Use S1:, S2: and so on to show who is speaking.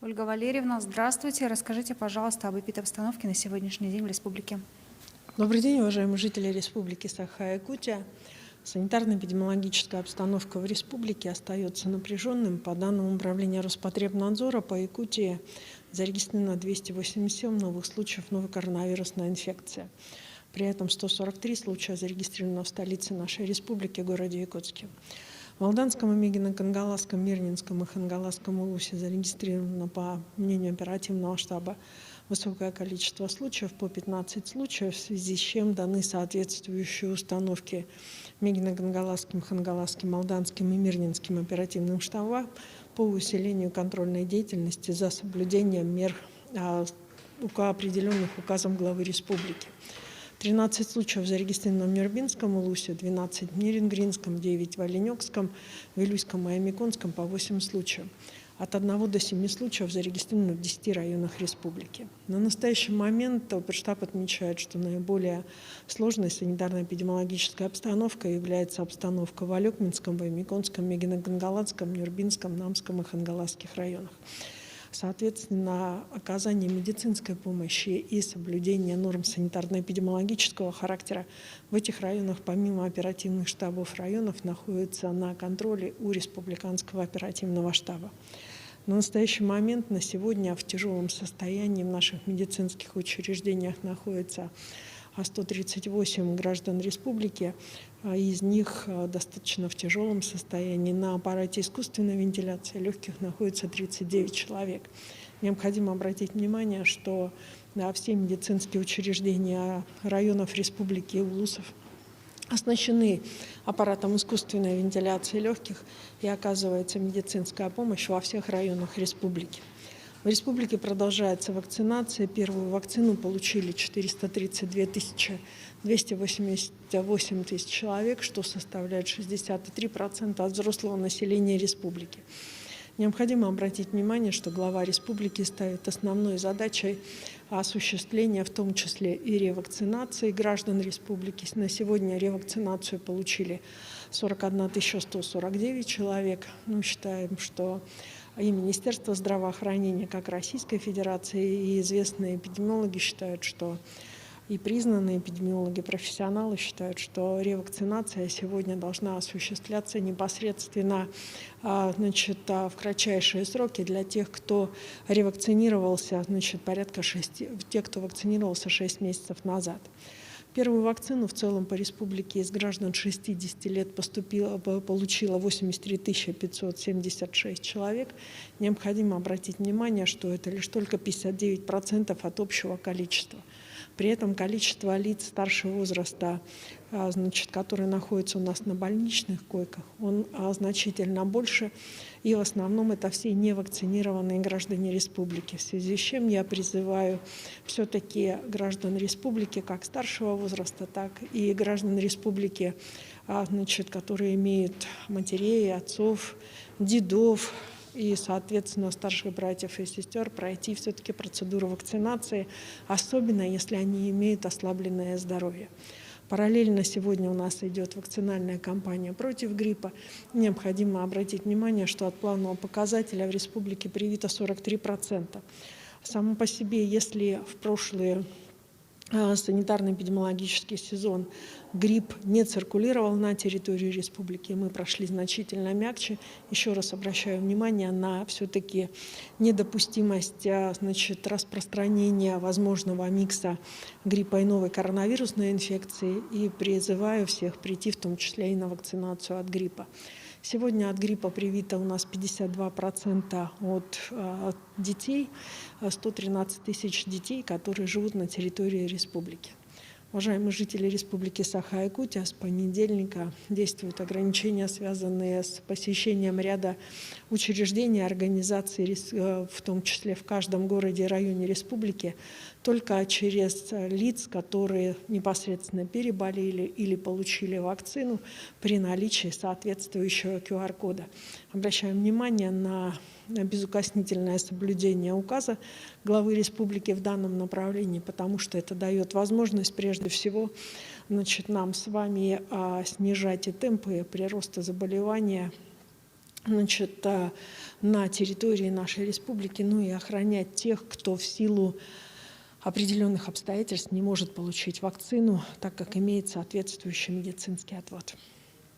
S1: Ольга Валерьевна, здравствуйте. Расскажите, пожалуйста, об эпидобстановке на сегодняшний день в республике.
S2: Добрый день, уважаемые жители Республики Саха-Якутия. Санитарно-эпидемиологическая обстановка в республике остается напряженным. По данным Управления Роспотребнадзора, по Якутии зарегистрировано 287 новых случаев новой коронавирусной инфекции. При этом 143 случая зарегистрировано в столице нашей республики, городе Якутске. В Алданском, Амигино-Кангаласском, Мирнинском и Хангаласском улусе зарегистрировано, по мнению оперативного штаба, высокое количество случаев, по 15 случаев, в связи с чем даны соответствующие установки Мигино-Кангаласским, Хангаласским, Алданским и Мирнинским оперативным штабам по усилению контрольной деятельности за соблюдением мер, определенных указом главы республики. 13 случаев зарегистрировано в Нюрбинском улусе, 12 в Нирингринском, 9 в Оленёкском, Вилюйском и Амиконском по 8 случаев. От 1 до 7 случаев зарегистрировано в 10 районах республики. На настоящий момент оперштаб отмечает, что наиболее сложной санитарно-эпидемиологической обстановкой является обстановка в Алекминском, Амиконском, Мигино-Кангаласском, Нюрбинском, Намском и Хангаласских районах. Соответственно, оказание медицинской помощи и соблюдение норм санитарно-эпидемиологического характера в этих районах, помимо оперативных штабов районов, находится на контроле у Республиканского оперативного штаба. На настоящий момент, на сегодня, в тяжелом состоянии в наших медицинских учреждениях находится 138 граждан республики, из них достаточно в тяжелом состоянии. На аппарате искусственной вентиляции легких находится 39 человек. Необходимо обратить внимание, что все медицинские учреждения районов республики и улусов оснащены аппаратом искусственной вентиляции легких, и оказывается медицинская помощь во всех районах республики. В республике продолжается вакцинация. Первую вакцину получили 432 288 тысяч человек, что составляет 63% от взрослого населения республики. Необходимо обратить внимание, что глава республики ставит основной задачей осуществления, в том числе и ревакцинации граждан республики. На сегодня ревакцинацию получили 41 149 человек. Мы считаем, что и Министерство здравоохранения как Российской Федерации, и известные эпидемиологи считают, что и признанные эпидемиологи, профессионалы считают, что ревакцинация сегодня должна осуществляться непосредственно в кратчайшие сроки для тех, кто ревакцинировался, порядка 6, тех, кто вакцинировался 6 месяцев назад. Первую вакцину в целом по республике из граждан 60 лет получило 83 576 человек. Необходимо обратить внимание, что это лишь только 59% от общего количества. При этом количество лиц старшего возраста, которые находятся у нас на больничных койках, он значительно больше. И в основном это все невакцинированные граждане республики. В связи с чем я призываю все-таки граждан республики как старшего возраста, так и граждан республики, которые имеют матерей, отцов, дедов и, соответственно, старших братьев и сестер, пройти все-таки процедуру вакцинации, особенно если они имеют ослабленное здоровье. Параллельно сегодня у нас идет вакцинальная кампания против гриппа. Необходимо обратить внимание, что от планового показателя в республике привито 43%. Само по себе, если в прошлые санитарно-эпидемиологический сезон грипп не циркулировал на территории республики, мы прошли значительно мягче. Еще раз обращаю внимание на все-таки недопустимость распространения возможного микса гриппа и новой коронавирусной инфекции, и призываю всех прийти в том числе и на вакцинацию от гриппа. Сегодня от гриппа привито у нас 52% от детей, 113 тысяч детей, которые живут на территории республики. Уважаемые жители Республики Саха-Якутия, с понедельника действуют ограничения, связанные с посещением ряда учреждений, организаций, в том числе в каждом городе и районе республики, только через лиц, которые непосредственно переболели или получили вакцину при наличии соответствующего QR-кода. Обращаем внимание на безукоснительное соблюдение указа главы республики в данном направлении, потому что это дает возможность прежде всего нам с вами снижать и темпы прироста заболевания значит, на территории нашей республики, ну и охранять тех, кто в силу определенных обстоятельств не может получить вакцину, так как имеет соответствующий медицинский отвод.